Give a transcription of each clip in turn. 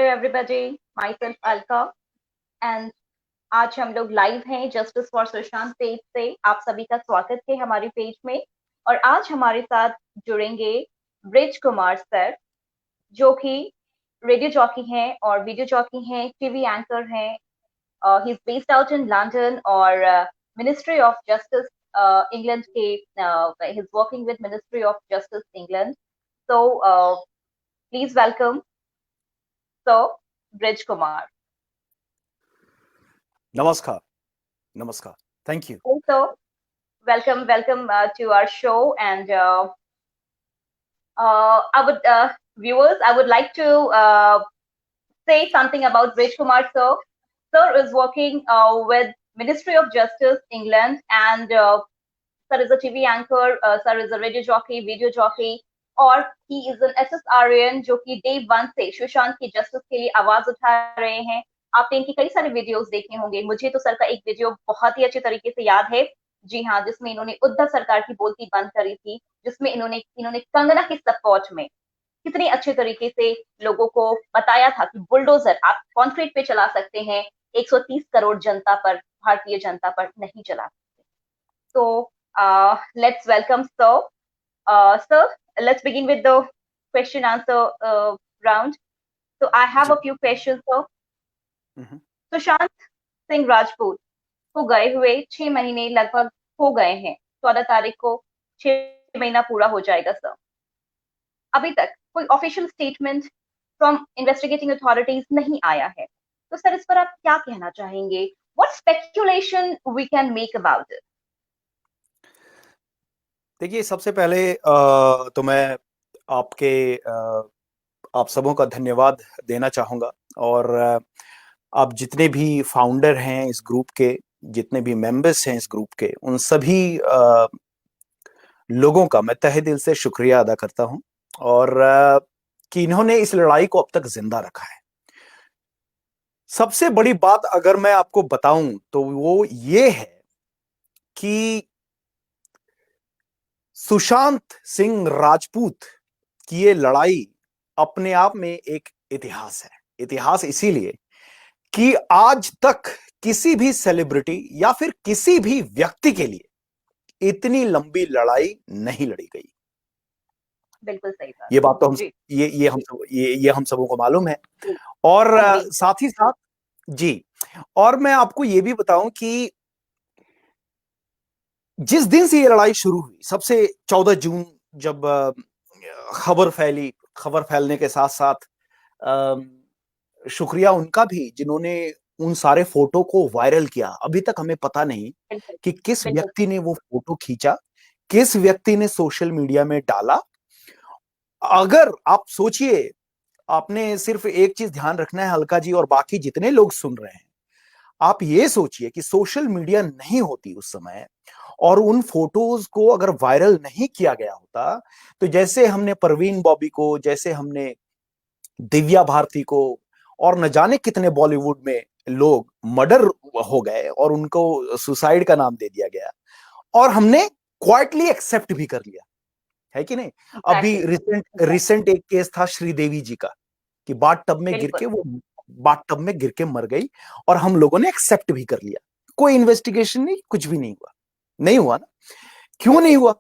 everybody, myself Alka and आज हम लोग लाइव हैं जस्टिस फॉर सुशांत पेज से। आप सभी का स्वागत है हमारे पेज में। और आज हमारे साथ जुड़ेंगे ब्रिज कुमार सर, जो कि रेडियो जॉकी हैं और वीडियो जॉकी हैं, टीवी एंकर हैं। He is based out in London और मिनिस्ट्री ऑफ जस्टिस इंग्लैंड के he is working with ministry of justice England. So please welcome sir bridge Kumar. Namaskar. Namaskar. Thank you. Also, welcome to our show. And viewers, I would like to say something about Brij Kumar sir. Sir is working with Ministry of Justice, England, and sir is a TV anchor. Sir is a radio jockey, video jockey, और he is an SSRN जो कि day 1 से सुशांत की justice के लिए आवाज उठा रहे हैं। आपने इनकी कई सारे वीडियोस देखे होंगे। मुझे तो सर का एक वीडियो बहुत ही अच्छे तरीके से याद है, जी हाँ, जिसमें इन्होंने उद्धव सरकार की बोलती बंद करी थी, जिसमें इन्होंने कंगना के सपोर्ट में कितने अच्छे तरीके से लोगों को बताया था कि बुलडोजर आप कॉन्क्रीट पे चला सकते हैं, 130 करोड़ जनता पर, भारतीय जनता पर नहीं चला सकते। तो let's welcome sir. Sir, let's begin with the question answer round. So I have a few questions, sir. Sushant Singh Rajput को गए हुए 6 महीने लगभग हो गए हैं। 14 तारीख को 6 महीना पूरा हो जाएगा सर। अभी तक कोई official statement from investigating authorities नहीं आया है, तो सर इस पर आप क्या कहना चाहेंगे? What speculation we can make about it? देखिए, सबसे पहले तो मैं आप सबों का धन्यवाद देना चाहूँगा। और आप जितने भी फाउंडर हैं इस ग्रुप के, जितने भी मेंबर्स हैं इस ग्रुप के, उन सभी लोगों का मैं तहे दिल से शुक्रिया अदा करता हूँ, और कि इन्होंने इस लड़ाई को अब तक जिंदा रखा है। सबसे बड़ी बात अगर मैं आपको बताऊं तो वो ये है कि सुशांत सिंह राजपूत की ये लड़ाई अपने आप में एक इतिहास है। इतिहास इसीलिए कि आज तक किसी भी सेलिब्रिटी या फिर किसी भी व्यक्ति के लिए इतनी लंबी लड़ाई नहीं लड़ी गई। बिल्कुल सही बात। ये बात तो हम सबों को मालूम है। और साथ ही साथ जी, और मैं आपको ये भी बताऊं कि जिस दिन से ये लड़ाई शुरू हुई, सबसे 14 जून जब खबर फैलने के साथ साथ शुक्रिया उनका भी जिन्होंने उन सारे फोटो को वायरल किया। अभी तक हमें पता नहीं कि किस व्यक्ति ने वो फोटो खींचा, किस व्यक्ति ने सोशल मीडिया में डाला। अगर आप सोचिए, आपने सिर्फ एक चीज ध्यान रखना है अलका जी और बाकी जितने लोग सुन रहे हैं, आप ये सोचिए कि सोशल मीडिया नहीं होती उस समय और उन फोटोज को अगर वायरल नहीं किया गया होता, तो जैसे हमने परवीन बॉबी को, जैसे हमने दिव्या भारती को, और न जाने कितने बॉलीवुड में लोग मर्डर हो गए और उनको सुसाइड का नाम दे दिया गया, और हमने क्वाइटली एक्सेप्ट भी कर लिया, है कि नहीं? अभी रिसेंट एक केस था श्रीदेवी जी का कि बाथ टब में गिर के मर गई, और हम लोगों ने एक्सेप्ट भी कर लिया। कोई इन्वेस्टिगेशन नहीं, कुछ भी नहीं हुआ ना। क्यों नहीं हुआ?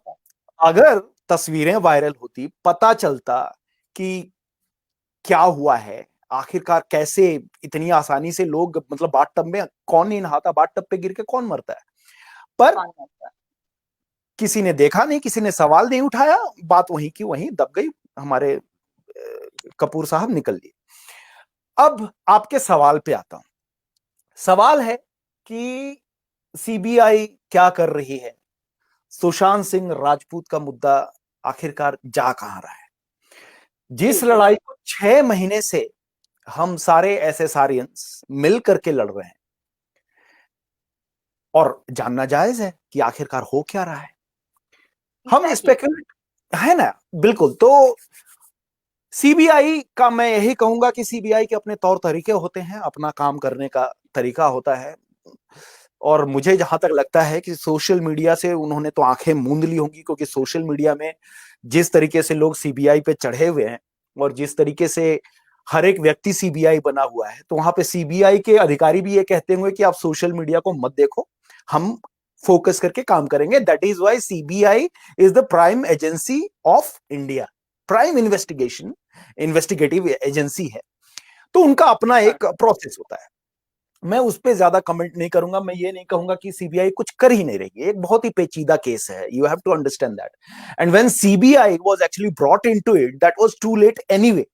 अगर तस्वीरें वायरल होती, पता चलता कि क्या हुआ है, आखिरकार कैसे इतनी आसानी से लोग, मतलब बाथ टब में कौन नहीं नहाता, बाथ टब पे गिर के कौन मरता है, पर किसी ने देखा नहीं, किसी ने सवाल नहीं उठाया, बात वहीं की वहीं दब गई, हमारे कपूर साहब निकल लिए। अब आपके सवाल पे आता हूं। सवाल है कि सीबीआई क्या कर रही है, सुशांत सिंह राजपूत का मुद्दा आखिरकार जा कहां रहा है? जिस लड़ाई को 6 महीने से हम सारे एसएसआरियंस मिल करके लड़ रहे हैं, और जानना जायज है कि आखिरकार हो क्या रहा है। हम स्पेकुलेट है ना, बिल्कुल। तो सीबीआई का मैं यही कहूंगा कि सीबीआई के अपने तौर तरीके होते हैं, अपना काम करने का तरीका होता है, और मुझे जहां तक लगता है कि सोशल मीडिया से उन्होंने तो आंखें मूंद ली होंगी, क्योंकि सोशल मीडिया में जिस तरीके से लोग सीबीआई पे चढ़े हुए हैं और जिस तरीके से हर एक व्यक्ति सीबीआई बना हुआ है, तो वहां पे सीबीआई के अधिकारी भी ये कहते होंगे कि आप सोशल मीडिया को मत देखो, हम फोकस करके काम करेंगे। That is why CBI is the prime agency of India, prime investigative agency है। तो उनका अपना एक प्रोसेस होता है। मैं उस पर ज्यादा कमेंट नहीं करूंगा। मैं ये नहीं कहूंगा कि सीबीआई कुछ कर ही नहीं रही है, एक बहुत ही पेचीदा केस है, you have to understand that. And when CBI was actually brought into it, that was too late anyway,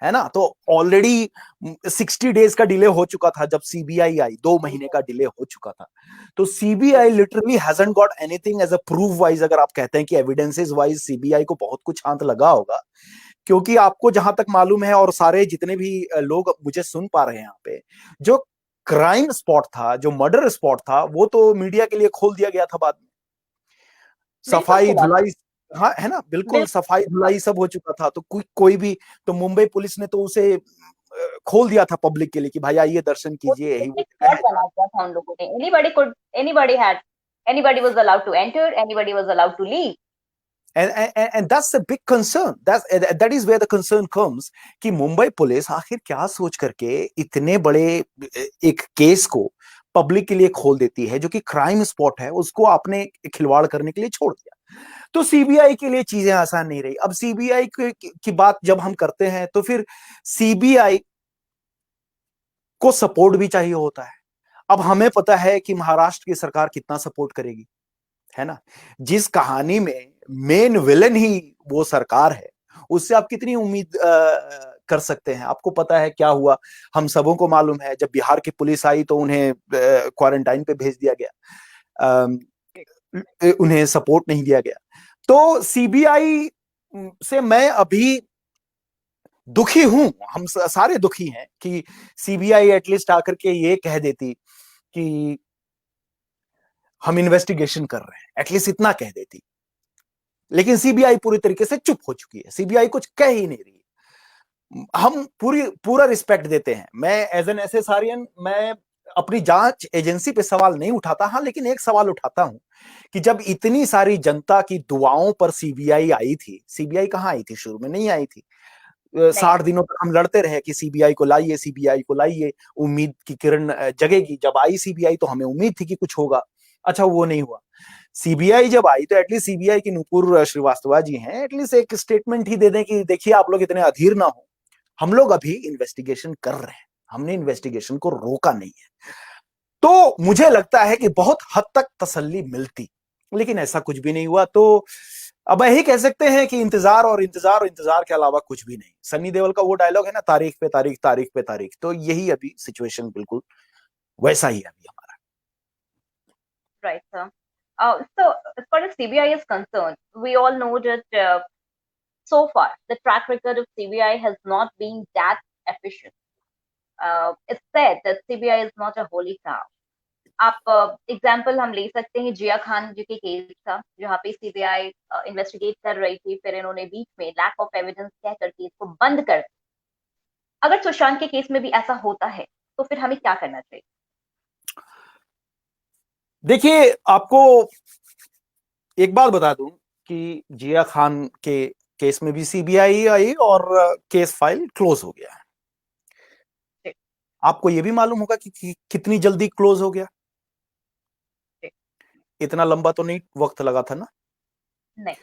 है ना। तो ऑलरेडी 60 डेज का डिले हो चुका था जब सीबीआई आई, 2 महीने का डिले हो चुका था। तो CBI literally hasn't got anything as a proof wise. अगर आप कहते हैं कि एविडेंसेस वाइज सीबीआई को बहुत कुछ हाथ लगा होगा, क्योंकि आपको जहां तक मालूम है, और सारे जितने भी लोग मुझे सुन पा रहे हैं यहाँ पे, जो क्राइम स्पॉट था, जो मर्डर स्पॉट था, वो तो मीडिया के लिए खोल दिया गया था बाद में। बिल्कुल सफाई खुला था। धुलाई, हाँ है ना, बिल्कुल बिल्कुल सफाई धुलाई सब हो चुका था। तो कोई भी, तो मुंबई पुलिस ने तो उसे खोल दिया था पब्लिक के लिए कि भाई आइए दर्शन वो कीजिए, यही वो पिकनिक जगह स्पॉट है। बना दिया था उन लोगों ने। Anybody was allowed to enter, anybody was allowed to leave. And that's a big concern. That is where the concern comes कि मुंबई पुलिस आखिर क्या सोच करके इतने बड़े एक केस को पब्लिक के लिए खोल देती है, जो कि क्राइम स्पॉट है, उसको आपने खिलवाड़ करने के लिए छोड़ दिया। तो सीबीआई के लिए चीजें आसान नहीं रही। अब सीबीआई की बात जब हम करते हैं, तो फिर सीबीआई को सपोर्ट भी चाहिए होता है। अब हमें पता है कि महाराष्ट्र की सरकार कितना सपोर्ट करेगी, है ना। जिस कहानी में मेन विलन ही वो सरकार है, उससे आप कितनी उम्मीद कर सकते हैं। आपको पता है क्या हुआ, हम सबों को मालूम है। जब बिहार की पुलिस आई तो उन्हें क्वारंटाइन पे भेज दिया गया, उन्हें सपोर्ट नहीं दिया गया। तो सीबीआई से मैं अभी दुखी हूं, हम सारे दुखी हैं कि सीबीआई एटलीस्ट आकर के ये कह देती कि हम इन्वेस्टिगेशन कर रहे हैं, एटलीस्ट इतना कह देती। लेकिन सीबीआई पूरी तरीके से चुप हो चुकी है, सीबीआई कुछ कह ही नहीं रही। हम पूरा रिस्पेक्ट देते हैं। मैं एज एन एसएसआरियन, मैं अपनी जांच एजेंसी पे सवाल नहीं उठाता, हाँ, लेकिन एक सवाल उठाता हूं कि जब इतनी सारी जनता की दुआओं पर सीबीआई आई थी, सीबीआई कहाँ आई थी, शुरू में नहीं आई थी। नहीं 60 दिनों तक हम लड़ते रहे कि सीबीआई को लाइए, सीबीआई को लाइए, उम्मीद की किरण जगेगी। जब आई सीबीआई तो हमें उम्मीद थी कि कुछ होगा। अच्छा, वो नहीं हुआ। सीबीआई जब आई तो एटलीस्ट सीबीआई की नुपुर श्रीवास्तव जी हैं, एटलीस्ट एक स्टेटमेंट ही दे दें कि देखिए आप लोग इतने अधीर ना हो, हम लोग अभी इन्वेस्टिगेशन कर रहे हैं, हमने इन्वेस्टिगेशन को रोका नहीं है। तो मुझे लगता है कि बहुत हद तक तसल्ली मिलती, लेकिन ऐसा कुछ भी नहीं हुआ। तो अब यही कह सकते हैं कि इंतजार और इंतजार और इंतजार के अलावा कुछ भी नहीं। सन्नी देओल का वो डायलॉग है ना, तारीख पे तारीख, तारीख पे तारीख। तो यही अभी सिचुएशन बिल्कुल वैसा ही है अभी हमारा। right, sir. So as far as CBI is concerned, we all know that so far the track record of CBI has not been that efficient. It's said that CBI is not a holy cow. आप example हम ले सकते हैं जिया खान जी के case का, जहाँ पे CBI investigate कर रही थी, फिर इन्होंने बीच में लैक ऑफ एविडेंस कह करके इसको बंद कर दिया। अगर सुशांत के केस में भी ऐसा होता है तो फिर हमें क्या करना चाहिए? देखिए, आपको एक बात बता दूं कि जिया खान के केस में भी सीबीआई आई और केस फाइल क्लोज हो गया। जी, आपको यह भी मालूम होगा कि कितनी जल्दी क्लोज हो गया। जी, इतना लंबा तो नहीं वक्त लगा था ना। नहीं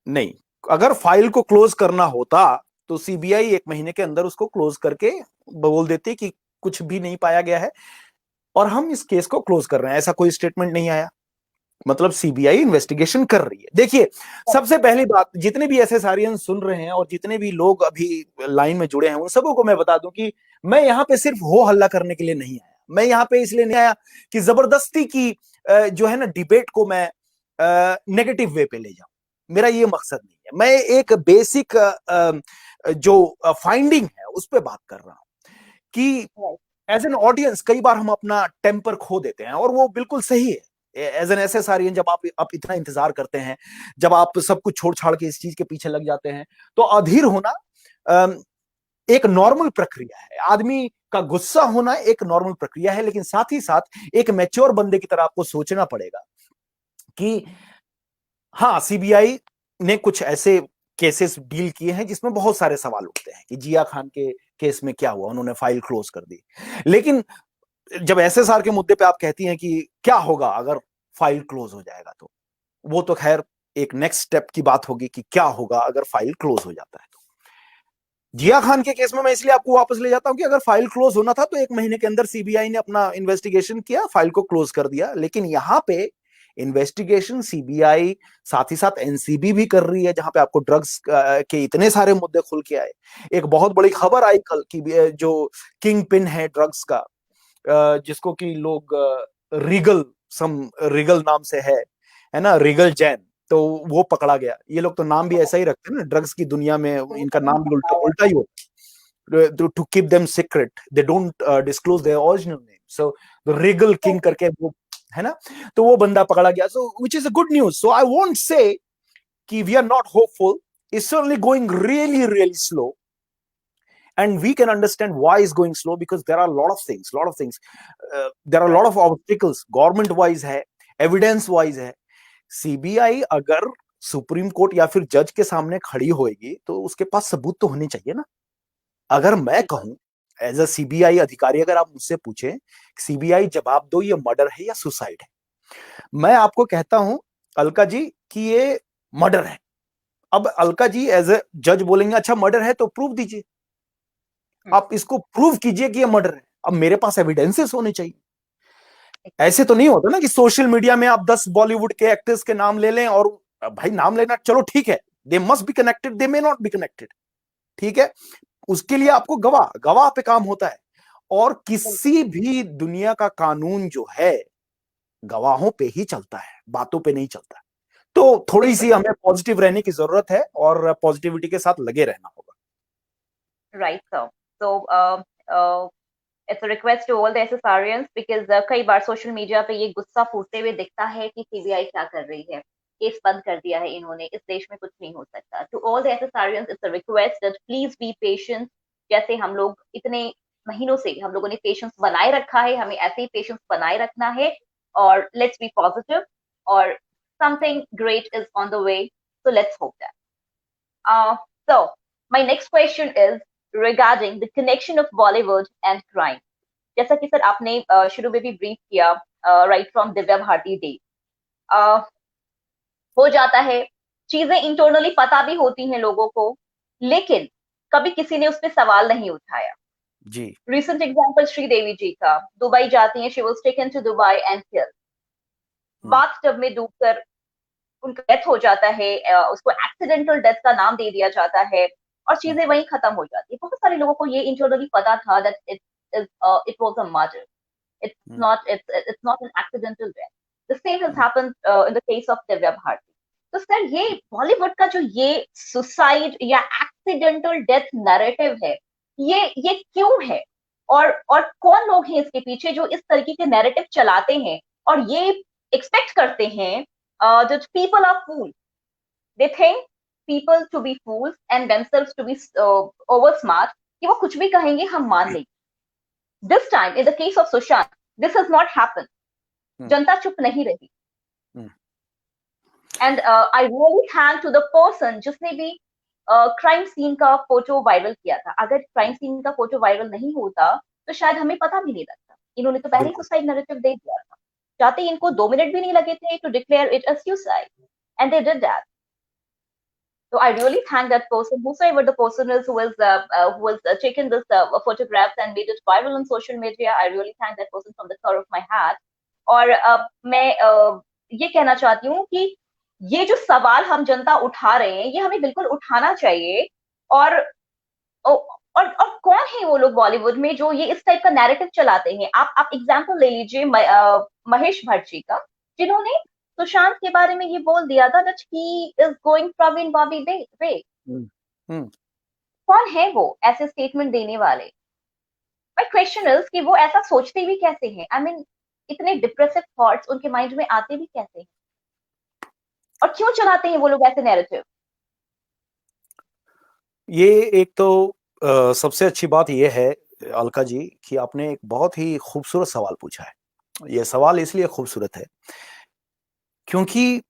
नहीं, अगर फाइल को क्लोज करना होता तो सीबीआई 1 महीने के अंदर उसको क्लोज करके बोल देती कि कुछ भी नहीं पाया गया है और हम इस केस को क्लोज कर रहे हैं। ऐसा कोई स्टेटमेंट नहीं आया। मतलब सीबीआई इन्वेस्टिगेशन कर रही है। देखिए, सबसे पहली बात, जितने भी एसएसआरियन सुन रहे हैं और जितने भी लोग अभी लाइन में जुड़े हैं, उन सबों को मैं बता दूं कि मैं यहाँ पे सिर्फ हो हल्ला करने के लिए नहीं आया। मैं यहाँ पे इसलिए नहीं आया कि जबरदस्ती की जो है ना डिबेट को मैं नेगेटिव वे पे ले जाऊं। मेरा ये मकसद नहीं है। मैं एक बेसिक जो फाइंडिंग है उस पर बात कर रहा हूं कि एज एन ऑडियंस कई बार हम अपना टेम्पर खो देते हैं, और वो बिल्कुल सही है। एज एन एसएसआरियन, जब आप इतना इंतजार करते हैं, जब आप सब कुछ छोड़ छाड़ के इस चीज के पीछे लग जाते हैं, तो अधीर होना एक नॉर्मल प्रक्रिया है। आदमी का गुस्सा होना एक नॉर्मल प्रक्रिया है, लेकिन साथ ही साथ एक मैच्योर बंदे की तरह आपको सोचना पड़ेगा कि हाँ, सीबीआई ने कुछ ऐसे केसेस डील किए हैं जिसमें बहुत सारे सवाल उठते हैं कि जिया खान के केस में क्या हुआ, उन्होंने फाइल क्लोज कर दी। लेकिन जब एसएसआर के मुद्दे पे आप कहती हैं कि क्या होगा अगर फाइल क्लोज हो जाएगा, तो वो तो खैर एक नेक्स्ट स्टेप की बात होगी कि क्या होगा अगर फाइल क्लोज हो जाता है। तो जिया खान के केस में मैं इसलिए आपको वापस ले जाता हूं कि अगर फाइल क्लोज होना था तो 1 महीने के अंदर सीबीआई ने अपना इन्वेस्टिगेशन किया, फाइल को क्लोज कर दिया। लेकिन यहां पे इन्वेस्टिगेशन सीबीआई साथ ही साथ एनसीबी भी कर रही है, जहां पे आपको ड्रग्स के इतने सारे मुद्दे खुल के आए। एक बहुत बड़ी खबर आई कल की, जो किंग पिन है ड्रग्स का, जिसको कि लोग रिगल रिगल नाम से है ना, रिगल जैन, तो वो पकड़ा गया। ये लोग तो नाम भी ऐसा ही रखते हैं ना ड्रग्स की दुनिया में, इनका नाम भी उल्टा उल्टा ही होता है, to keep them secret, they don't disclose their original name, so the regal king करके वो है ना, तो वो बंदा पकड़ा गया। So which is a good news. So I won't say कि we are not hopeful, it's certainly going really really slow, and we can understand why it's going slow because there are a lot of things, there are a lot of obstacles government wise है, evidence wise है। CBI अगर supreme court या फिर जज के सामने खड़ी होएगी तो उसके पास सबूत तो होने चाहिए ना। अगर मैं कहूं एज अ सीबीआई अधिकारी, अगर आप मुझसे पूछे सीबीआई जवाब दो ये मर्डर है या सुसाइड है, मैं आपको कहता हूं अलका जी कि ये मर्डर है। अब अलका जी एज ए जज बोलेंगे अच्छा मर्डर है तो प्रूफ दीजिए, आप इसको प्रूव कीजिए कि ये मर्डर है। अब मेरे पास एविडेंसेस होने चाहिए। ऐसे तो नहीं होता ना कि सोशल मीडिया में आप 10 बॉलीवुड के एक्टर्स के नाम ले लें और भाई नाम लेना चलो ठीक है, they must be connected, they may not be connected, ठीक है, उसके लिए आपको गवाह गवाह पे काम होता है। और किसी भी दुनिया का कानून जो है गवाहों पे ही चलता है, बातों पे नहीं चलता। तो थोड़ी सी हमें पॉजिटिव रहने की जरूरत है और पॉजिटिविटी के साथ लगे रहना होगा। Right sir. तो it's a request to all the SSRians because कई बार सोशल मीडिया पे ये गुस्सा फूटते हुए दिखता है कि सीबीआई क्या कर रही है, केस बंद कर दिया है इन्होंने, इस देश में कुछ नहीं हो सकता। To all the SSRians it's a request that please be patient. जैसे हम लोग इतने महीनों से हम लोगों ने पेशेंस बनाए रखा है, हमें ऐसे ही पेशेंस बनाए रखना है और लेट्स बी पॉजिटिव और something great is on the way, so let's hope that. So my next question is regarding the connection of Bollywood and crime. जैसा कि सर आपने शुरू में भी ब्रीफ किया, right from Divya Bharti day, हो जाता है चीजें इंटरनली पता भी होती हैं लोगों को, लेकिन कभी किसी ने उस पर सवाल नहीं उठाया। जी रिसेंट एग्जांपल श्रीदेवी जी का, दुबई जाती हैं, she was taken to Dubai and killed, bath tub में डूबकर उनका डेथ हो जाता है, उसको एक्सीडेंटल डेथ का नाम दे दिया जाता है और चीजें वहीं खत्म हो जाती है। बहुत सारे लोगों को ये इंटरनली पता था that it was a murder, it's not an accidental death. The same has happened in the case of Divya Bharti. तो सर ये बॉलीवुड का जो ये सुसाइड या एक्सीडेंटल डेथ नैरेटिव है, ये क्यों है और कौन लोग हैं इसके पीछे जो इस तरीके के नैरेटिव चलाते हैं और ये एक्सपेक्ट करते हैं that people are fools. They think people to be fools and themselves to be over smart कि वो कुछ भी कहेंगे हम मान लेंगे। This time, in the case of Sushant, this has not happened. जनता चुप नहीं रही। And I really thank to the person जिसने भी क्राइम सीन का फोटो वायरल किया था। अगर क्राइम सीन का फोटो वायरल नहीं होता तो शायद हमें पता भी नहीं लगता। इन्होंने तो पहले ही सुसाइड नैरेटिव दे दिया था। जाते इनको 2 मिनट भी नहीं लगे थे to declare it a suicide, and they did that. So I really thank that person, whosoever the person is who was taken this photographs and made it viral on social media. I really thank that person from the core of my heart. और मैं ये कहना चाहती हूँ कि ये जो सवाल हम जनता उठा रहे हैं, ये हमें बिल्कुल उठाना चाहिए। और कौन है वो लोग बॉलीवुड में जो ये इस टाइप का नैरेटिव चलाते हैं? आप एग्जांपल ले लीजिए महेश भट्ट जी का, जिन्होंने सुशांत के बारे में ये बोल दिया था that he is going Praveen Bobby वे। कौन है वो ऐसे स्टेटमेंट देने वाले? माय क्वेश्चन इज कि वो ऐसा सोचते भी कैसे हैं? आई मीन इतने डिप्रेसिव थॉट्स उनके माइंड में आते भी कैसे हैं और क्यों चलाते हैं वो लोग ऐसे नैरेटिव? ये एक तो सबसे अच्छी बात ये है अलका जी कि आपने एक बहुत ही खूबसूरत सवाल पूछा है। ये सवाल इसलिए खूबसूरत है क्योंकि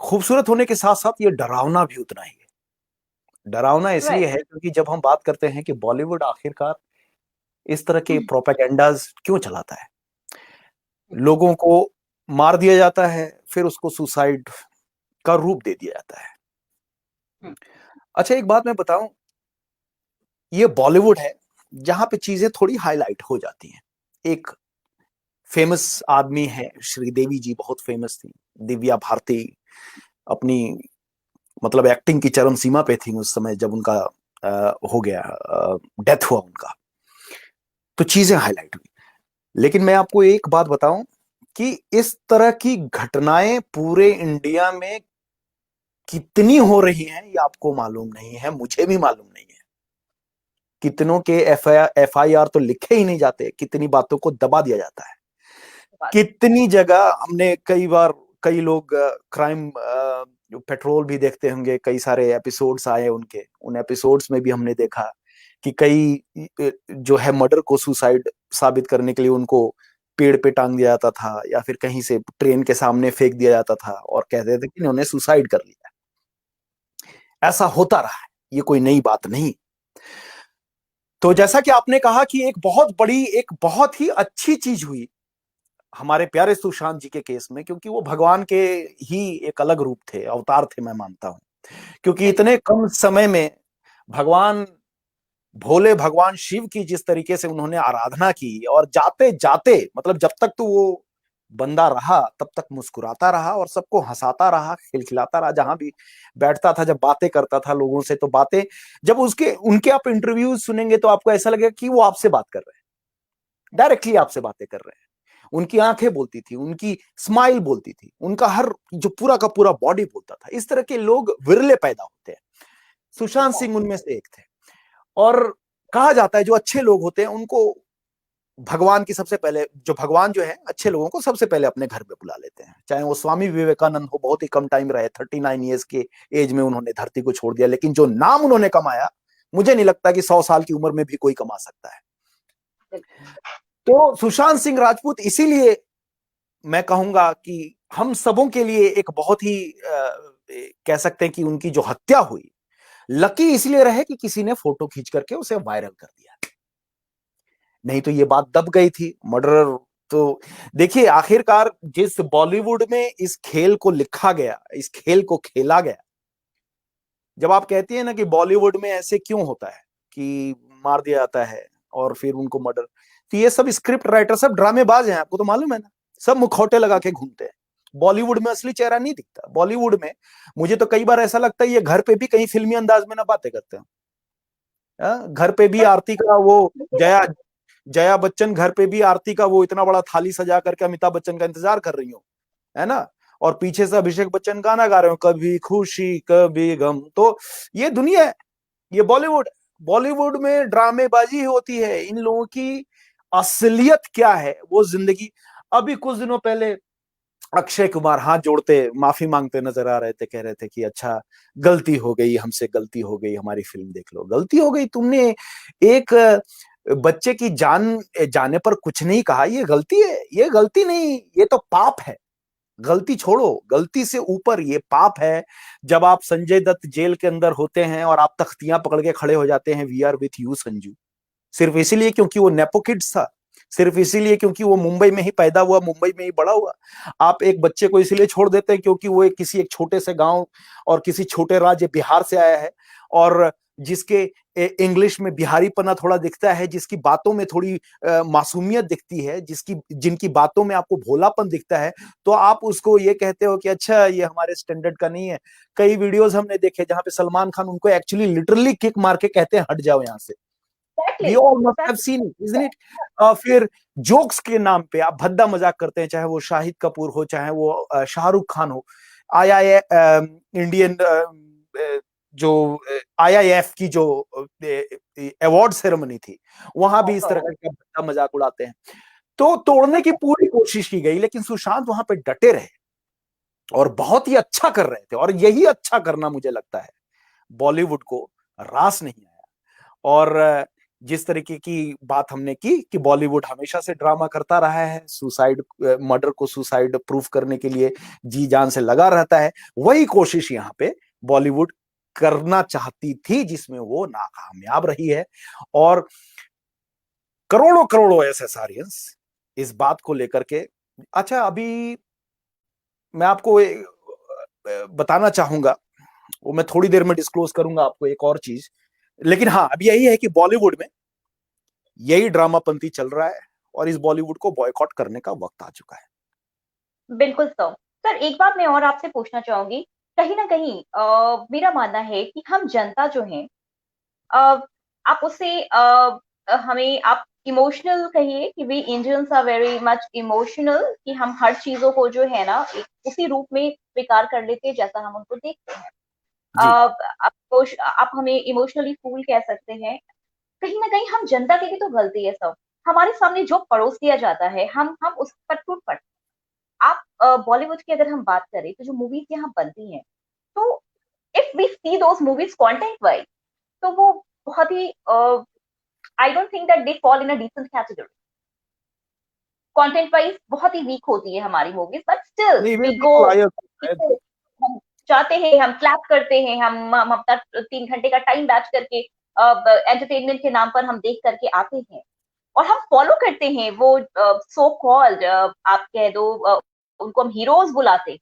खूबसूरत होने के साथ साथ ये डरावना भी उतना ही है। डरावना इसलिए right. है क्योंकि जब हम बात करते हैं कि बॉलीवुड आखिरकार इस तरह के प्रोपेगेंडाज क्यों चलाता है, लोगों को मार दिया जाता है, फिर उसको सुसाइड का रूप दे दिया जाता है। अच्छा, एक बात मैं बताऊं, ये बॉलीवुड है जहां पे चीजें थोड़ी हाईलाइट हो जाती हैं। एक फेमस आदमी है, श्रीदेवी जी बहुत फेमस थी, दिव्या भारती अपनी मतलब एक्टिंग की चरम सीमा पे थी उस समय जब उनका हो गया, डेथ हुआ उनका, तो चीजें हाईलाइट हुई। लेकिन मैं आपको एक बात बताऊं कि इस तरह की घटनाएं पूरे इंडिया में कितनी हो रही हैं ये आपको मालूम नहीं है, मुझे भी मालूम नहीं है। कितनों के एफआईआर तो लिखे ही नहीं जाते, कितनी बातों को दबा दिया जाता है। कितनी जगह हमने कई बार, कई लोग क्राइम पेट्रोल भी देखते होंगे, कई सारे एपिसोड्स आए उनके, उन एपिसोड्स में भी हमने देखा कि कई जो है मर्डर को सुसाइड साबित करने के लिए उनको पेड़ पे टांग दिया जाता था या फिर कहीं से ट्रेन के सामने फेंक दिया जाता था और कहते थे कि इन्होंने सुसाइड कर लिया। ऐसा होता रहा है, ये कोई नई बात नहीं। तो जैसा कि आपने कहा कि एक बहुत बड़ी, एक बहुत ही अच्छी चीज हुई हमारे प्यारे सुशांत जी के केस में, क्योंकि वो भगवान के ही एक अलग रूप थे, अवतार थे, मैं मानता हूं। क्योंकि इतने कम समय में भगवान भोले, भगवान शिव की जिस तरीके से उन्होंने आराधना की, और जाते जाते मतलब जब तक तो वो बंदा रहा तब तक मुस्कुराता रहा और सबको हंसाता रहा, खिलखिलाता रहा, जहां भी बैठता था, जब बातें करता था लोगों से, तो बातें जब उसके उनके आप इंटरव्यूज सुनेंगे तो आपको ऐसा लगेगा कि वो आपसे बात कर रहे हैं, डायरेक्टली आपसे बातें कर रहे हैं। उनकी आंखें बोलती थी, उनकी स्माइल बोलती थी, उनका हर जो पूरा का पूरा बॉडी बोलता था। इस तरह के लोग विरले पैदा होते हैं, सुशांत सिंह उनमें से एक थे। और कहा जाता है जो अच्छे लोग होते हैं उनको भगवान की सबसे पहले, जो भगवान जो है अच्छे लोगों को सबसे पहले अपने घर पे बुला लेते हैं। चाहे वो स्वामी विवेकानंद हो, बहुत ही कम टाइम रहे, 39 ईयर्स के एज में उन्होंने धरती को छोड़ दिया, लेकिन जो नाम उन्होंने कमाया, मुझे नहीं लगता कि 100 साल की उम्र में भी कोई कमा सकता है। तो सुशांत सिंह राजपूत इसीलिए मैं कहूंगा कि हम सबों के लिए एक बहुत ही कह सकते हैं कि उनकी जो हत्या हुई, लकी इसलिए रहे कि किसी ने फोटो खींच करके उसे वायरल कर दिया, नहीं तो ये बात दब गई थी। मर्डरर तो देखिए, आखिरकार जिस बॉलीवुड में इस खेल को लिखा गया, इस खेल को खेला गया, जब आप कहती है ना कि बॉलीवुड में ऐसे क्यों होता है कि मार दिया जाता है और फिर उनको मर्डर, तो ये सब स्क्रिप्ट राइटर, सब ड्रामेबाज हैं, आपको तो मालूम है ना, सब मुखौटे लगा के घूमते हैं। बॉलीवुड में असली चेहरा नहीं दिखता। बॉलीवुड में मुझे तो कई बार ऐसा लगता है ये घर पे भी कहीं फिल्मी अंदाज में ना बातें करते हैं। घर पे भी आरती का वो जया जया बच्चन घर पे भी आरती का वो इतना बड़ा थाली सजा करके अमिताभ बच्चन का इंतजार कर रही हो, है ना, और पीछे से अभिषेक बच्चन गाना गा रहे हो, कभी खुशी कभी गम। तो ये दुनिया है, ये बॉलीवुड। बॉलीवुड में ड्रामेबाजी होती है। इन लोगों की असलियत क्या है वो जिंदगी। अभी कुछ दिनों पहले अक्षय कुमार हाथ जोड़ते माफी मांगते नजर आ रहे थे, कह रहे थे कि अच्छा गलती हो गई हमसे, गलती हो गई, हमारी फिल्म देख लो। गलती हो गई, तुमने एक बच्चे की जान जाने पर कुछ नहीं कहा, ये गलती है? ये गलती नहीं, ये तो पाप है। गलती छोड़ो, गलती से ऊपर ये पाप है। जब आप संजय दत्त जेल के अंदर होते हैं और आप तख्तियां पकड़ के खड़े हो जाते हैं, we are with you Sanju, सिर्फ इसीलिए क्योंकि वो नेपो किड्स था, सिर्फ इसीलिए क्योंकि वो मुंबई में ही पैदा हुआ, मुंबई में ही बड़ा हुआ। आप एक बच्चे को इसलिए छोड़ देते हैं क्योंकि वो किसी एक छोटे से गांव और किसी छोटे राज्य बिहार से आया है, और जिसके इंग्लिश में बिहारी पना थोड़ा दिखता है, जिसकी बातों में थोड़ी मासूमियत दिखती है, जिसकी जिनकी बातों में आपको भोलापन दिखता है, तो आप उसको ये कहते हो कि अच्छा ये हमारे स्टैंडर्ड का नहीं है। कई वीडियोस हमने देखे जहां पे सलमान खान उनको एक्चुअली लिटरली किक मार के कहते हैं हट जाओ यहां से। We Exactly. all must have seen it, isn't it? फिर जोक्स के नाम पे आप भद्दा मजाक करते हैं, चाहे वो शाहिद कपूर हो, चाहे वो शाहरुख खान हो। आई इंडियन जो आईआईएफ की जो अवार्ड सेरेमनी थी, वहां भी इस तरह का भद्दा मजाक उड़ाते हैं। तो तोड़ने की पूरी कोशिश की गई, लेकिन सुशांत वहां पे डटे रहे और बहुत ही अच्छा कर रहे थे। और यही अच्छा करना मुझे लगता है बॉलीवुड को रास नहीं आया। और जिस तरीके की बात हमने की कि बॉलीवुड हमेशा से ड्रामा करता रहा है, सुसाइड मर्डर को सुसाइड प्रूफ करने के लिए जी जान से लगा रहता है, वही कोशिश यहाँ पे बॉलीवुड करना चाहती थी, जिसमें वो नाकामयाब रही है। और करोड़ों करोड़ों एसएसआरियंस इस बात को लेकर के, अच्छा अभी मैं आपको बताना चाहूंगा, वो मैं थोड़ी देर में डिस्क्लोज करूंगा आपको एक और चीज, लेकिन हाँ अब यही है कि बॉलीवुड में यही ड्रामापंती चल रहा है और इस बॉलीवुड को बॉयकॉट करने का वक्त आ चुका है। बिल्कुल सर। सर एक बात मैं और आपसे पूछना चाहूंगी, कहीं ना कहीं मेरा मानना है कि हम जनता जो है, अ, आप उससे हमें आप इमोशनल कहिए कि we Indians are very much emotional, कि हम हर चीजों को जो है ना एक उसी रूप में स्वीकार कर लेते हैं जैसा हम उनको देखते हैं। जी। आप हमें इमोशनली फूल कह सकते हैं। कहीं ना कहीं हम जनता की भी तो गलती है सब। हमारे सामने जो परोस दिया जाता है हम उस पर टूट पड़ते हैं। आप बॉलीवुड की अगर हम बात करें तो जो मूवीज यहाँ बनती हैं, तो if we see those movies content wise, तो वो बहुत ही I don't think that they fall in a decent category. Content wise बहुत ही वीक होती है हमारी मूवीज, बट स्टिल नहीं वी गो। बिल्कुल आया। हम चाहते हैं, हम क्लैप करते हैं, हम अपना 3 घंटे का टाइम बैच करके एंटरटेनमेंट के नाम पर हम देख करके आते हैं, और हम फॉलो करते हैं वो सो कॉल्ड, आप कह दो, उनको हम हीरोज बुलाते हैं।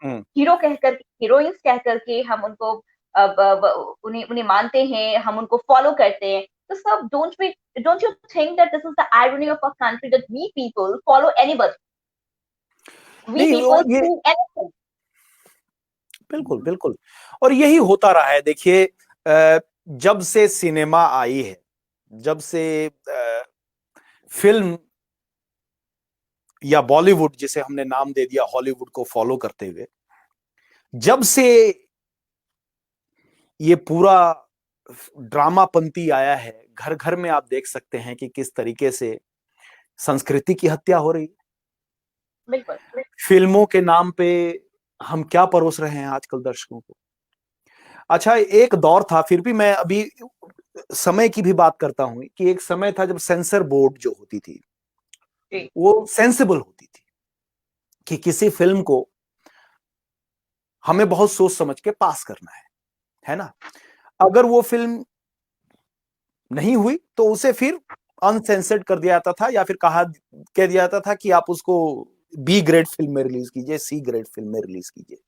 हम्म। हीरो कह करके, हीरोइंस कह करके हम उनको उन्हें उन्हें मानते हैं, हम उनको फॉलो करते हैं। तो सब, don't you think that this is the irony of a country, that we people follow anybody, we नहीं वो पीपल ये डू एनीथिंग। बिल्कुल बिल्कुल, और यही होता रहा है। देखिए जब से सिनेमा आई है, जब से फिल्म या बॉलीवुड, जिसे हमने नाम दे दिया हॉलीवुड को फॉलो करते हुए, जब से ये पूरा ड्रामापंती आया है, घर घर में आप देख सकते हैं कि किस तरीके से संस्कृति की हत्या हो रही है। बिल्कुल। फिल्मों के नाम पे हम क्या परोस रहे हैं आजकल दर्शकों को। अच्छा एक दौर था, फिर भी मैं अभी समय की भी बात करता हूं, कि एक समय था जब सेंसर बोर्ड जो होती थी जी। वो सेंसिबल होती थी, कि किसी फिल्म को हमें बहुत सोच समझ के पास करना है ना। अगर वो फिल्म नहीं हुई तो उसे फिर अनसेंसर्ड कर दिया जाता था, या फिर कह दिया जाता था कि आप उसको बी ग्रेड फिल्म में रिलीज कीजिए, सी ग्रेड फिल्म में रिलीज कीजिए।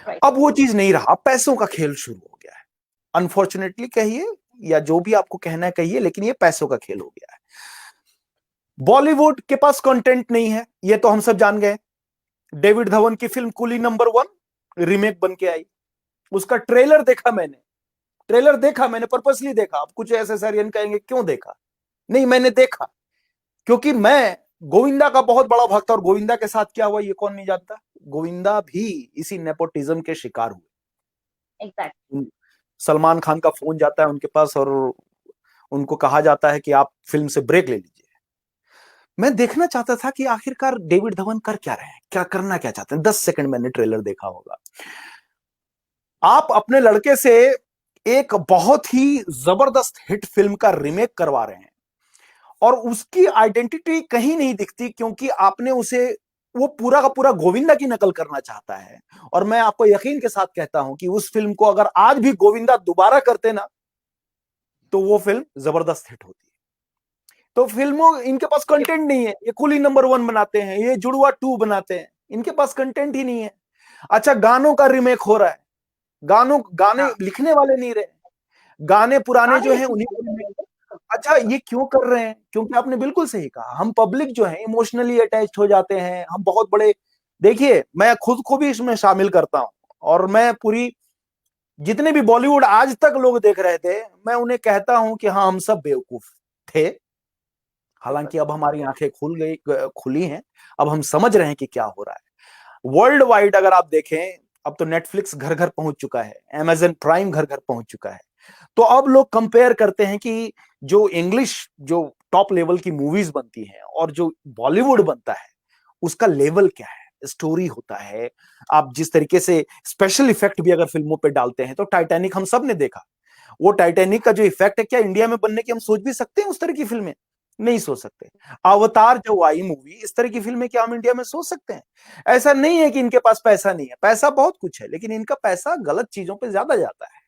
राइट। अब वो चीज नहीं रहा, पैसों का खेल शुरू हो गया है। अनफॉर्चुनेटली कहिए या जो भी आपको कहना है कहिए, लेकिन ये पैसों का खेल हो गया है। बॉलीवुड के पास कंटेंट नहीं है, ये तो हम सब जान गए। डेविड धवन की फिल्म कुली नंबर 1 रीमेक बन के आई, उसका ट्रेलर देखा मैंने, पर्पसली देखा। अब कुछ ऐसे सरियन कहेंगे क्यों देखा, नहीं मैंने देखा, क्योंकि मैं गोविंदा का बहुत बड़ा भक्त, और गोविंदा के साथ क्या हुआ ये कौन नहीं जानता। गोविंदा भी इसी नेपोटिज्म के शिकार हुए। एग्जैक्टली। सलमान खान का फोन जाता है उनके पास और उनको कहा जाता है कि आप फिल्म से ब्रेक ले लीजिए। मैं देखना चाहता था कि आखिरकार डेविड धवन कर क्या रहे हैं, क्या करना क्या चाहते हैं। 10 सेकंड मैंने ट्रेलर देखा होगा। आप अपने लड़के से एक बहुत ही जबरदस्त हिट फिल्म का रीमेक करवा रहे हैं, और उसकी आइडेंटिटी कहीं नहीं दिखती, क्योंकि आपने उसे, वो पूरा का पूरा गोविंदा की नकल करना चाहता है। और मैं आपको यकीन के साथ कहता हूं कि उस फिल्म को अगर आज भी गोविंदा दोबारा करते ना, तो वो फिल्म जबरदस्त हिट होती। तो फिल्मों, इनके पास कंटेंट नहीं है। ये कुली नंबर 1 बनाते हैं, ये जुड़वा 2 बनाते हैं, इनके पास कंटेंट ही नहीं है। अच्छा गानों का रीमेक हो रहा है, गाने हाँ। लिखने वाले नहीं रहे, गाने पुराने गाने जो हैं उन्हीं लिखने को remake। वाले हैं। अच्छा ये क्यों कर रहे हैं, क्योंकि आपने बिल्कुल सही कहा, हम पब्लिक जो है इमोशनली अटैच्ड हो जाते हैं, हम बहुत बड़े। देखिए मैं खुद को भी इसमें शामिल करता हूं, और मैं पूरी, जितने भी बॉलीवुड आज तक लोग देख रहे थे, मैं उन्हें कहता हूं कि हाँ हम सब बेवकूफ थे। बिल्कुल। हालांकि अब हमारी आंखें खुली हैं, अब हम समझ रहे हैं कि क्या हो रहा है। वर्ल्ड वाइड अगर आप देखें, अब तो नेटफ्लिक्स घर घर पहुंच चुका है, अमेजन प्राइम घर घर पहुंच चुका है। तो अब लोग कंपेयर करते हैं कि जो इंग्लिश, जो टॉप लेवल की मूवीज बनती हैं और जो बॉलीवुड बनता है, उसका लेवल क्या है, स्टोरी होता है। आप जिस तरीके से स्पेशल इफेक्ट भी अगर फिल्मों पे डालते हैं, तो टाइटैनिक हम सब ने देखा। वो टाइटैनिक का जो इफेक्ट है, क्या इंडिया में बनने की हम सोच भी सकते हैं उस तरह की फिल्में? नहीं सोच सकते। अवतार जो आई मूवी, इस तरह की फिल्में क्या हम इंडिया में सोच सकते हैं? ऐसा नहीं है कि इनके पास पैसा नहीं है, पैसा बहुत कुछ है, लेकिन इनका पैसा गलत चीजों पे ज्यादा जाता है।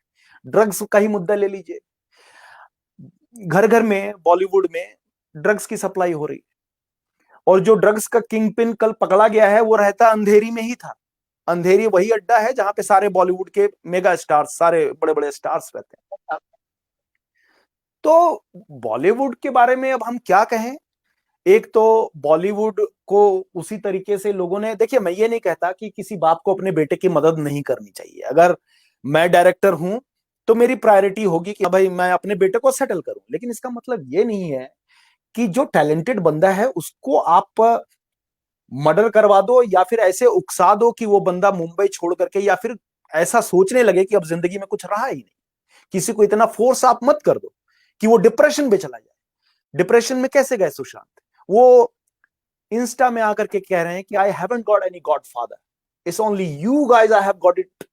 ड्रग्स का ही मुद्दा ले लीजिए, घर घर में बॉलीवुड में ड्रग्स की सप्लाई हो रही है, और जो ड्रग्स का किंग पिन कल पकड़ा गया है वो रहता अंधेरी में ही था। अंधेरी वही अड्डा है जहां पे सारे बॉलीवुड के मेगा स्टार्स, सारे बड़े बड़े स्टार्स रहते हैं। तो बॉलीवुड के बारे में अब हम क्या कहें? एक तो बॉलीवुड को उसी तरीके से लोगों ने, देखिए मैं ये नहीं कहता कि किसी बाप को अपने बेटे की मदद नहीं करनी चाहिए। अगर मैं डायरेक्टर हूं तो मेरी प्रायोरिटी होगी कि भाई मैं अपने बेटे को सेटल करूं, लेकिन इसका मतलब ये नहीं है कि जो टैलेंटेड बंदा है उसको आप मर्डर करवा दो, या फिर ऐसे उकसा दो कि वो बंदा मुंबई छोड़ करके, या फिर ऐसा सोचने लगे कि अब जिंदगी में कुछ रहा ही नहीं। किसी को इतना फोर्स आप मत कर दो कि वो डिप्रेशन में चला जाए। डिप्रेशन में कैसे गए सुशांत? वो इंस्टा में आकर के कह रहे हैं कि I haven't got any God father, it's only you guys I have got it,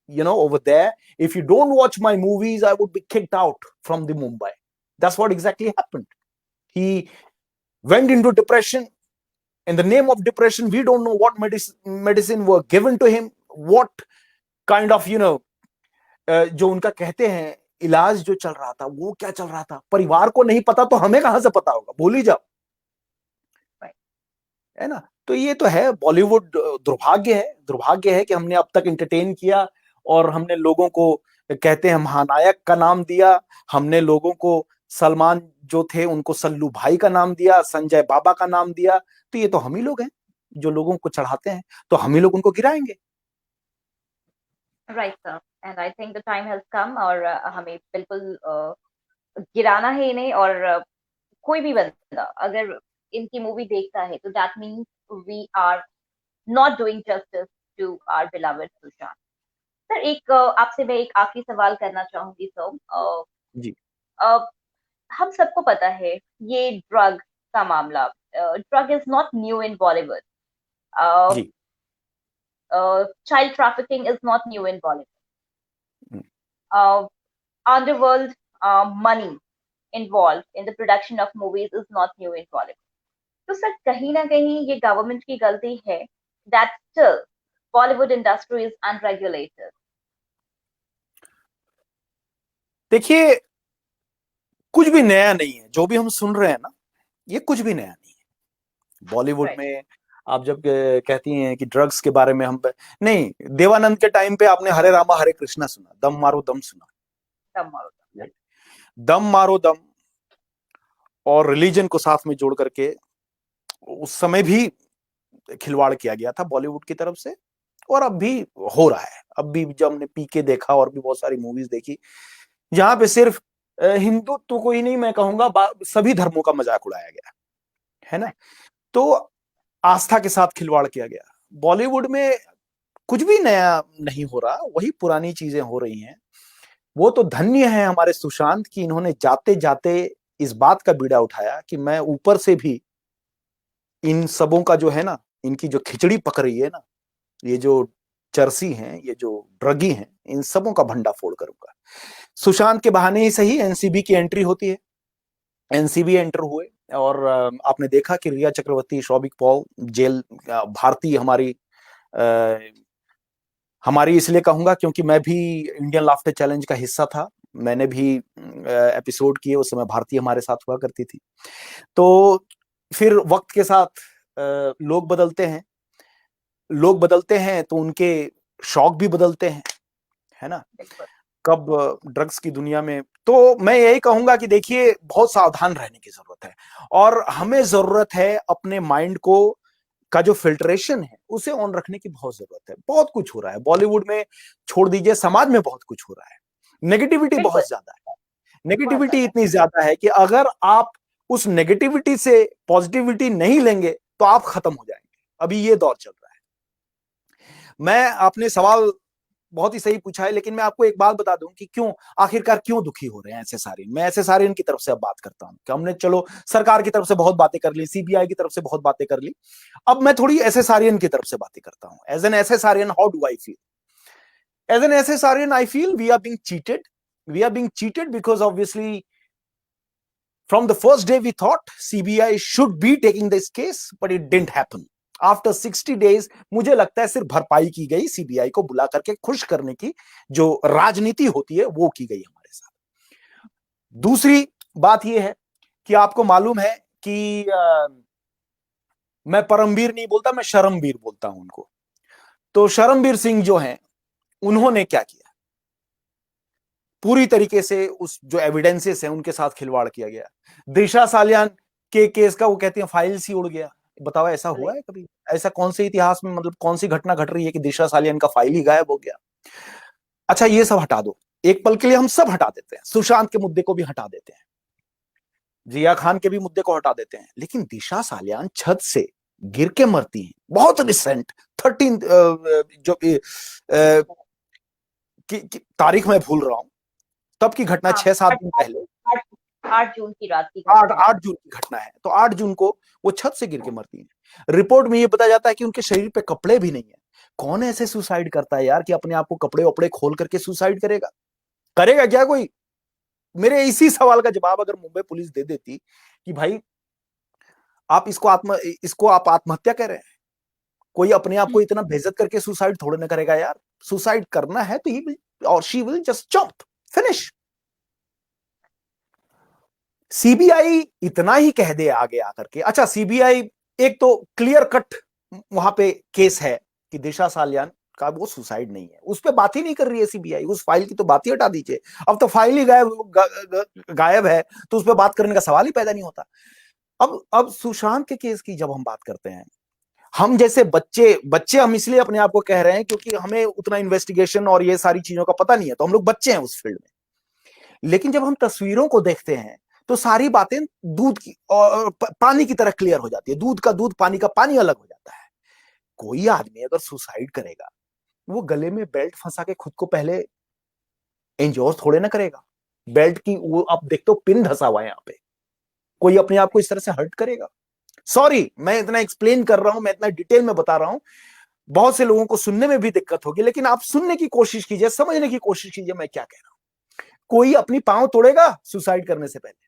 over there. If you don't watch my movies, I would be kicked out from the Mumbai. That's what exactly happened. He went into depression. In the name of depression, we don't know what medicine were given to him, what kind of, जो उनका कहते हैं इलाज जो चल रहा था, वो क्या चल रहा था, परिवार को नहीं पता तो हमें कहां से पता होगा? भूल ही जाओ, है ना? तो ये तो है बॉलीवुड, दुर्भाग्य है कि हमने अब तक एंटरटेन किया, और हमने लोगों को, कहते हैं महानायक का नाम दिया, हमने लोगों को सलमान जो थे उनको सल्लू भाई का नाम दिया, संजय बाबा का नाम दिया। तो ये तो हम ही लोग हैं जो लोगों को चढ़ाते हैं, तो हम ही लोग उनको गिराएंगे। Right sir, and I think the time has come, और हमें बिल्कुल गिराना है इन्हें। और कोई भी बंदा अगर इनकी मूवी देखता है तो that means we are not doing justice to our beloved Sushant. Sir, एक आपसे मैं एक आखिरी सवाल करना चाहूंगी सर। जी हम सबको पता है ये ड्रग का मामला, drug is not new in Bollywood, जी child trafficking is not new in Bollywood. Hmm. Underworld money involved in the production of movies is not new in Bollywood. तो सर कहीं ना कहीं ये गवर्नमेंट की गलती है that still Bollywood industry is unregulated. देखिए, कुछ भी नया नहीं है जो भी हम सुन रहे हैं ना, ये कुछ भी नया नहीं है बॉलीवुड Right. में। आप जब कहती हैं कि ड्रग्स के बारे में हम नहीं, देवानंद के टाइम पे आपने हरे रामा हरे कृष्णा सुना, दम मारो दम सुना, दम मारो दम। दम मारो दम और रिलीजन को साथ में जोड़ करके उस समय भी खिलवाड़ किया गया था बॉलीवुड की तरफ से, और अब भी हो रहा है। अब भी जब हमने पीके देखा और भी बहुत सारी मूवीज देखी जहां पे सिर्फ हिंदुत्व को ही नहीं, मैं कहूंगा सभी धर्मों का मजाक उड़ाया गया है ना। तो आस्था के साथ खिलवाड़ किया गया। बॉलीवुड में कुछ भी नया नहीं हो रहा, वही पुरानी चीजें हो रही हैं। वो तो धन्य है हमारे सुशांत की, इन्होंने जाते जाते इस बात का बीड़ा उठाया कि मैं ऊपर से भी इन सबों का जो है ना, इनकी जो खिचड़ी पक रही है ना, ये जो चरसी हैं, ये जो ड्रगी हैं, इन सबों का भंडा फोड़ करूंगा। सुशांत के बहाने ही सही एनसीबी की एंट्री होती है, एनसीबी एंटर हुए, और आपने देखा कि रिया चक्रवर्ती, शौविक पॉल जेल, भारतीय हमारी इसलिए कहूंगा क्योंकि मैं भी इंडियन लाफ्टर चैलेंज का हिस्सा था, मैंने भी एपिसोड किए, उस समय भारतीय हमारे साथ हुआ करती थी। तो फिर वक्त के साथ लोग बदलते हैं तो उनके शौक भी बदलते हैं, है ना। कब ड्रग्स की दुनिया में, तो मैं यही कहूंगा कि देखिए बहुत सावधान रहने की जरूरत है, और हमें जरूरत है अपने माइंड को का जो फिल्ट्रेशन है उसे ऑन रखने की बहुत जरूरत है। बहुत कुछ हो रहा है बॉलीवुड में, छोड़ दीजिए, समाज में बहुत कुछ हो रहा है। नेगेटिविटी बहुत ज्यादा है, नेगेटिविटी इतनी ज्यादा है कि अगर आप उस नेगेटिविटी से पॉजिटिविटी नहीं लेंगे तो आप खत्म हो जाएंगे। अभी ये दौर चल रहा है। मैं, आपने सवाल बहुत ही सही पूछा है, लेकिन मैं आपको एक बात बता दूं कि आखिरकार क्यों दुखी हो रहे हैं एस एस आर्यन। मैं एस एस आर्यन की तरफ से अब बात करता हूं कि हमने चलो सरकार की तरफ से बहुत बातें कर ली, सीबीआई की तरफ से बहुत बातें कर ली, अब मैं थोड़ी एस एस आर्यन की तरफ से बातें करता हूं। As an SSRian, how do I feel? As an SSRian, I feel we are being cheated because obviously From the first day we thought CBI should be taking this case, but it didn't happen. After 60 days मुझे लगता है सिर्फ भरपाई की गई, CBI को बुला करके खुश करने की जो राजनीति होती है वो की गई हमारे साथ। दूसरी बात यह है कि आपको मालूम है कि मैं परमवीर नहीं बोलता, मैं शर्मवीर बोलता हूं उनको। तो शर्मवीर सिंह जो हैं, उन्होंने क्या किया, पूरी तरीके से उस जो एविडेंसेस हैं उनके साथ खिलवाड़ किया गया। दिशा सालियान के केस का वो कहते हैं फाइल सी उड़ गया। बताओ ऐसा हुआ है कभी? ऐसा कौन से इतिहास में, मतलब कौन सी घटना घट रही है कि दिशा सालियान का फाइल ही गायब हो गया? अच्छा ये सब हटा दो, एक पल के लिए हम सब हटा देते हैं, सुशांत के मुद्दे को भी हटा देते हैं, जिया खान के भी मुद्दे को हटा देते हैं, लेकिन दिशा सालियान छत से गिर के मरती हैं, बहुत रिसेंट 13 जो तारीख मैं भूल रहा हूं, तब की घटना, 6-7 दिन पहले, 8 जून की रात की 8 जून की घटना है। तो 8 जून को वो छत से गिर के मरती हैं। रिपोर्ट में ये बताया जाता है कि उनके शरीर पे कपड़े भी नहीं है। कौन ऐसे सुसाइड करता है यार कि अपने आप को कपड़े वपड़े खोल करके सुसाइड करेगा? करेगा क्या कोई? मेरे इसी सवाल का जवाब अगर मुंबई पुलिस दे देती कि भाई आप इसको आप आत्महत्या कह रहे हैं, कोई अपने आप को इतना बेइज्जत करके सुसाइड थोड़े ना करेगा यार। सुसाइड करना है तो ही विल और she will just jump, finish. CBI इतना ही कह दे आगे आकर के। अच्छा सीबीआई एक तो क्लियर कट वहां पे केस है कि दिशा सालियान का वो सुसाइड नहीं है, उस पर बात ही नहीं कर रही है सीबीआई। उस फाइल की तो बात ही हटा दीजिए, अब तो फाइल ही गायब है, तो उस पर बात करने का सवाल ही पैदा नहीं होता। अब सुशांत के केस की जब हम बात करते हैं, हम जैसे बच्चे हम इसलिए अपने आप को कह रहे हैं क्योंकि हमें उतना इन्वेस्टिगेशन और ये सारी चीजों का पता नहीं है, तो हम लोग बच्चे हैं उस फील्ड में। लेकिन जब हम तस्वीरों को देखते हैं तो सारी बातें दूध की और पानी की तरह क्लियर हो जाती है। दूध का दूध, पानी का पानी अलग हो जाता है। कोई आदमी अगर सुसाइड करेगा, वो गले में बेल्ट फंसा के खुद को पहले एंजॉय थोड़े ना करेगा। बेल्ट की वो आप देखते हो पिन धसा हुआ है यहाँ पे, कोई अपने आप को इस तरह से हर्ट करेगा? सॉरी मैं इतना एक्सप्लेन कर रहा हूं, मैं इतना डिटेल में बता रहा हूं, बहुत से लोगों को सुनने में भी दिक्कत होगी, लेकिन आप सुनने की कोशिश कीजिए, समझने की कोशिश कीजिए मैं क्या कह रहा हूं। कोई अपनी पांव तोड़ेगा सुसाइड करने से पहले?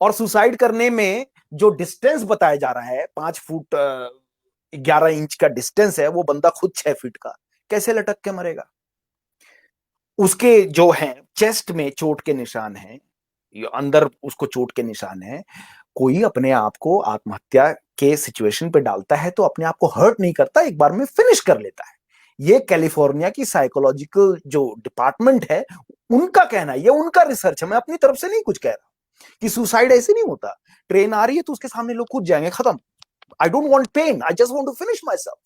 और सुसाइड करने में जो डिस्टेंस बताया जा रहा है, 5 फुट 11 इंच का डिस्टेंस है, वो बंदा खुद 6 फीट का, कैसे लटक के मरेगा? उसके जो है चेस्ट में चोट के निशान हैं, अंदर उसको चोट के निशान है। कोई अपने आप को आत्महत्या के सिचुएशन पे डालता है तो अपने आप को हर्ट नहीं करता, एक बार में फिनिश कर लेता है। ये कैलिफोर्निया की साइकोलॉजिकल जो डिपार्टमेंट है उनका कहना है, ये उनका रिसर्च है, मैं अपनी तरफ से नहीं कुछ कह रहा कि सुसाइड ऐसे नहीं होता। ट्रेन आ रही है तो उसके सामने लोग कूद जाएंगे, खत्म। I don't want pain, I just want to finish myself.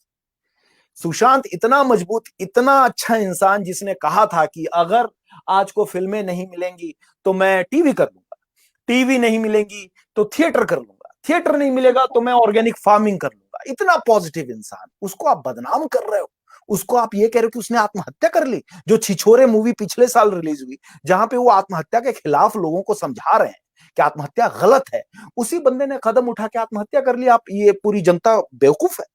Sushant इतना मजबूत, इतना अच्छा इंसान, जिसने कहा था कि अगर आज को फिल्में नहीं मिलेंगी तो मैं टीवी कर लूंगा, टीवी नहीं मिलेंगी तो थिएटर कर लूंगा, थिएटर नहीं मिलेगा तो मैं ऑर्गेनिक फार्मिंग कर लूंगा। इतना पॉजिटिव इंसान, उसको आप बदनाम कर रहे हो। उसको आप ये कह रहे हो कि उसने आत्महत्या कर ली। जो छिछोरे मूवी पिछले साल रिलीज हुई, जहां पे वो आत्महत्या के खिलाफ लोगों को समझा रहे हैं कि आत्महत्या गलत है, उसी बंदे ने कदम उठा के आत्महत्या कर ली। आप ये पूरी जनता बेवकूफ है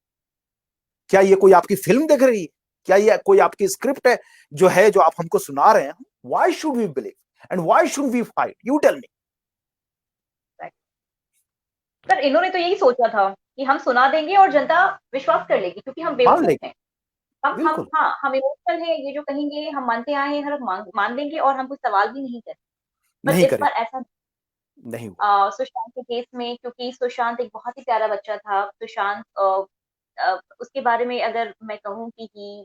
क्या? ये कोई आपकी फिल्म देख रही है क्या? ये कोई आपकी स्क्रिप्ट है जो आप हमको सुना रहे हैं? Why should we believe and why should we fight? You tell me. Sir इन्होंने तो यही सोचा था कि हम सुना देंगे और जनता विश्वास कर लेगी, क्योंकि हम बेवकूफ हैं। हम हाँ, हम इमोशनल है, ये जो कहेंगे हम मानते आए हैं, हम मान लेंगे और हम कुछ सवाल भी नहीं करें। पर इस बार ऐसा नहीं। सुशांत के केस में, क्योंकि सुशांत एक बहुत ही प्यारा बच्चा था। सुशांत उसके बारे में अगर मैं कहूँ कि he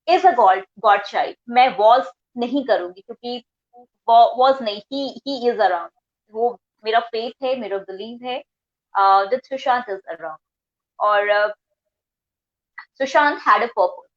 is a God child, मैं वॉज नहीं करूंगी क्योंकि वॉज नहीं, ही इज अराउंड। वो मेरा फेथ है, मेरा बिलीव है दैट सुशांत इज अराउंड। और सुशांत हैड अ पर्पस।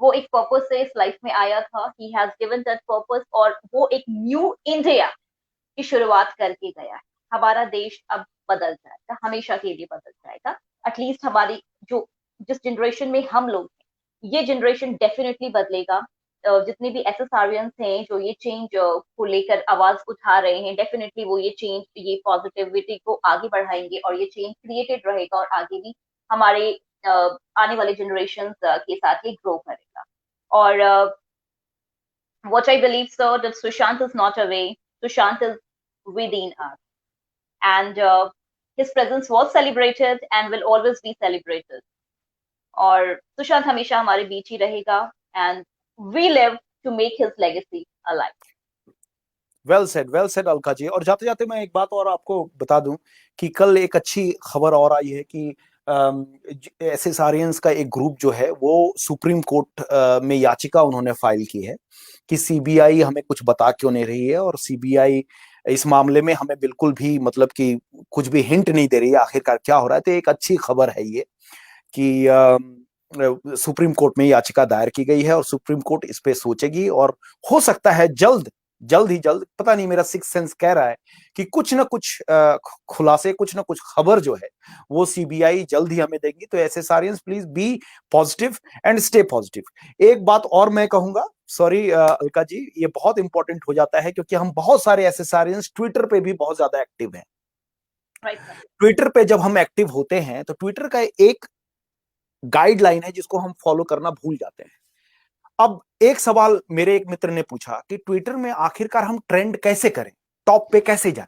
वो एक पर्पस से इस लाइफ में आया था। He has given that purpose, और वो एक न्यू इंडिया की शुरुआत करके गया है। हमारा देश अब बदल जाएगा, हमेशा के लिए बदल जाएगा। एटलीस्ट हमारी जो जिस जनरेशन में हम लोग हैं, ये जनरेशन डेफिनेटली बदलेगा। जितने भी एसएसआरियंस हैं जो ये चेंज को लेकर आवाज उठा रहे हैं, डेफिनेटली वो ये चेंज, ये पॉजिटिविटी को आगे बढ़ाएंगे और ये चेंज क्रिएटेड रहेगा और आगे भी हमारे आने वाले जनरेशन के साथ ये ग्रो करेगा। और what I believe, sir, that Sushant is not away. Sushant is within us, and his presence was celebrated and will always be celebrated. और सुशांत हमेशा हमारे बीच ही रहेगा, and we live to make his legacy alive. Well said Alka ji. और जाते जाते मैं एक बात और आपको बता दूं कि कल एक अच्छी खबर और आई है कि एसएसआरियंस का एक ग्रुप जो है वो सुप्रीम कोर्ट में याचिका उन्होंने फाइल की है कि सीबीआई हमें कुछ बता क्यों नहीं रही है, और सीबीआई इस मामले में हमें बिल्कुल भी मतलब कि कुछ भी हिंट नहीं दे रही है आखिरकार क्या हो रहा है। तो एक अच्छी खबर है ये कि सुप्रीम कोर्ट में याचिका दायर की गई है और सुप्रीम कोर्ट इस पे सोचेगी, और हो सकता है जल्द, पता नहीं, मेरा सिक्स सेंस कह रहा है कि कुछ ना कुछ खुलासे, कुछ ना कुछ खबर जो है वो सीबीआई जल्द ही हमें देगी। तो एसएसआरियंस please be positive and stay positive. एक बात और मैं कहूंगा, सॉरी अलका जी, ये बहुत इंपॉर्टेंट हो जाता है क्योंकि हम बहुत सारे एसएसआरियंस ट्विटर पे भी बहुत ज्यादा एक्टिव हैं। ट्विटर पे जब हम एक्टिव होते हैं तो ट्विटर का एक गाइडलाइन है जिसको हम फॉलो करना भूल जाते हैं। अब एक सवाल मेरे एक मित्र ने पूछा कि ट्विटर में आखिरकार हम ट्रेंड कैसे करें, टॉप पे कैसे जाएं।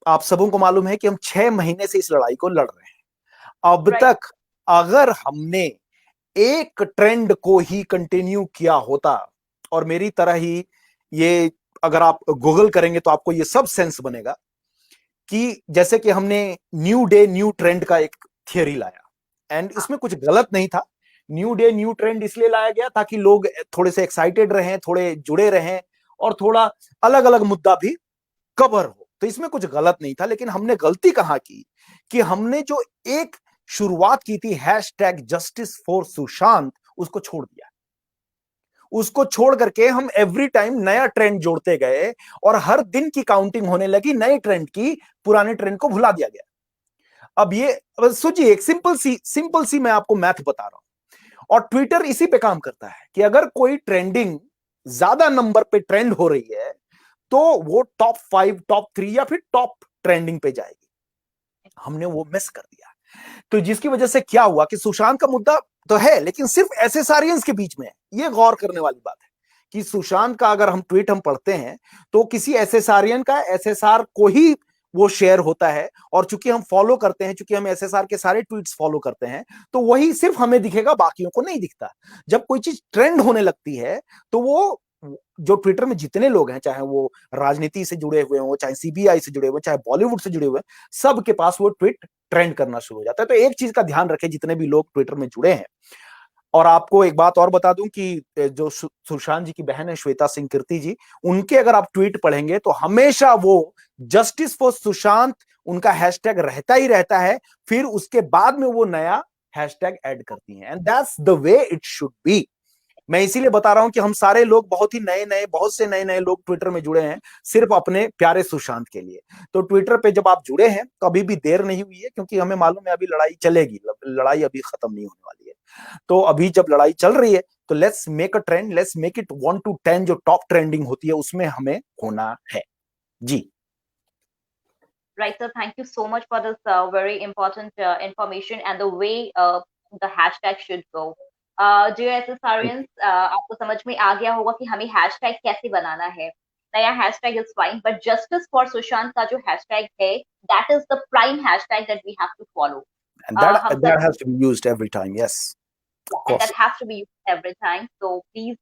आप सबों को मालूम है कि हम 6 महीने से इस लड़ाई को लड़ रहे हैं। अब तक अगर हमने एक ट्रेंड को ही कंटिन्यू किया होता, और मेरी तरह ही ये अगर आप गूगल करेंगे तो आपको ये सब सेंस बनेगा कि जैसे कि हमने न्यू डे न्यू ट्रेंड का एक थियरी लाया, एंड इसमें कुछ गलत नहीं था। न्यू डे न्यू ट्रेंड इसलिए लाया गया ताकि लोग थोड़े से एक्साइटेड रहें, थोड़े जुड़े रहें, और थोड़ा अलग अलग मुद्दा भी कवर हो। तो इसमें कुछ गलत नहीं था, लेकिन हमने गलती कहां की कि हमने जो एक शुरुआत की थी हैशटैग जस्टिस फॉर सुशांत, उसको छोड़ दिया। उसको छोड़ करके हम एवरी टाइम नया ट्रेंड जोड़ते गए और हर दिन की काउंटिंग होने लगी नए ट्रेंड की, पुराने ट्रेंड को भुला दिया गया। अब ये सोचिए, एक सिंपल सी मैं आपको मैथ बता रहा हूं, और ट्विटर इसी पे काम करता है कि अगर कोई ट्रेंडिंग ज्यादा नंबर पे ट्रेंड हो रही है तो वो टॉप 5, टॉप 3 या फिर टॉप ट्रेंडिंग पे जाएगी। हमने वो मिस कर दिया। तो जिसकी वजह से क्या हुआ कि सुशांत का मुद्दा तो है, लेकिन सिर्फ एसएसआरियंस के बीच में है। ये गौर करने वाली बात है कि सुशांत का अगर हम ट्वीट हम पढ़ते हैं तो किसी एसएसआरियन का एसएसआर को ही वो शेयर होता है, और चूंकि हम फॉलो करते हैं, चूंकि हम एसएसआर के सारे ट्वीट्स फॉलो करते हैं, तो वही सिर्फ हमें दिखेगा, बाकियों को नहीं दिखता। जब कोई चीज ट्रेंड होने लगती है तो वो जो ट्विटर में जितने लोग हैं, चाहे वो राजनीति से जुड़े हुए हो, चाहे सीबीआई से जुड़े हुए, चाहे बॉलीवुड से जुड़े हुए, सबके पास वो ट्वीट ट्रेंड करना शुरू हो जाता है। तो एक चीज का ध्यान रखें जितने भी लोग ट्विटर में जुड़े हैं। और आपको एक बात और बता दूं कि जो सुशांत जी की बहन है श्वेता सिंह कीर्ति जी, उनके अगर आप ट्वीट पढ़ेंगे तो हमेशा वो जस्टिस फॉर सुशांत उनका हैशटैग रहता ही रहता है, फिर उसके बाद में वो नया हैशटैग ऐड करती हैं, and that's the way it should be. मैं इसीलिए बता रहा हूं कि हम सारे लोग बहुत से नए नए लोग ट्विटर में जुड़े हैं सिर्फ अपने प्यारे सुशांत के लिए। तो ट्विटर पे जब आप जुड़े हैं तो अभी भी देर नहीं हुई है, क्योंकि हमें मालूम है अभी लड़ाई चलेगी, लड़ाई अभी खत्म नहीं होने वाली है। तो अभी जब लड़ाई चल रही है तो let's make a trend, let's make it 1 to 10, जो टॉप ट्रेंडिंग होती है उसमें हमें होना है जी। Right, sir. Thank you so much for this very important information and the way the hashtag should go. JSSRians, आपको समझ में आ गया होगा कि हमें हैशटैग कैसे बनाना है। नया hashtag is fine, but justice for Sushant का जो हैशटैग है, that is the prime hashtag that we have to follow. And that has to be used every time, yes. And that has to be used every time. So please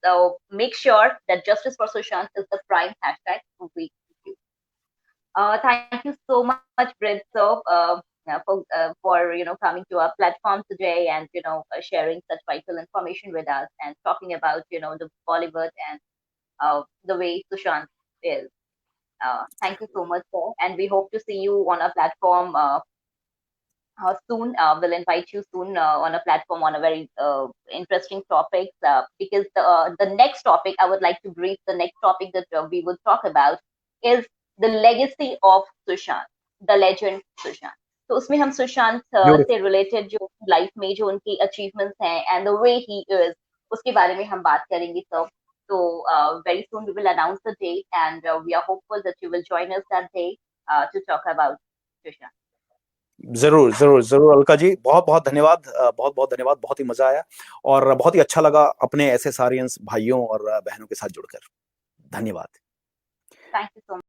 make sure that justice for Sushant is the prime hashtag we use. Thank you so much, Brett, sir, for coming to our platform today and sharing such vital information with us and talking about the Bollywood and the way Sushant is. Thank you so much, sir, and we hope to see you on a platform soon. We'll invite you soon on a platform on a very interesting topic, because the next topic I would like to brief. The next topic that we will talk about is the legacy of Sushant, the legend Sushant. तो उसमें हम सुशांत से related जो life में जो उनकी achievements हैं and the way he is, उसके बारे में हम बात करेंगे सर। तो very soon we will announce the date and we are hopeful that you will join us that day to talk about Sushant. जरूर जरूर जरूर अलका जी, बहुत बहुत धन्यवाद, बहुत बहुत धन्यवाद, बहुत ही मजा आया और बहुत ही अच्छा लगा अपने एसएसआरियंस भाइयों और बहनों के साथ जुड़कर। धन्यवाद। Thank you so much.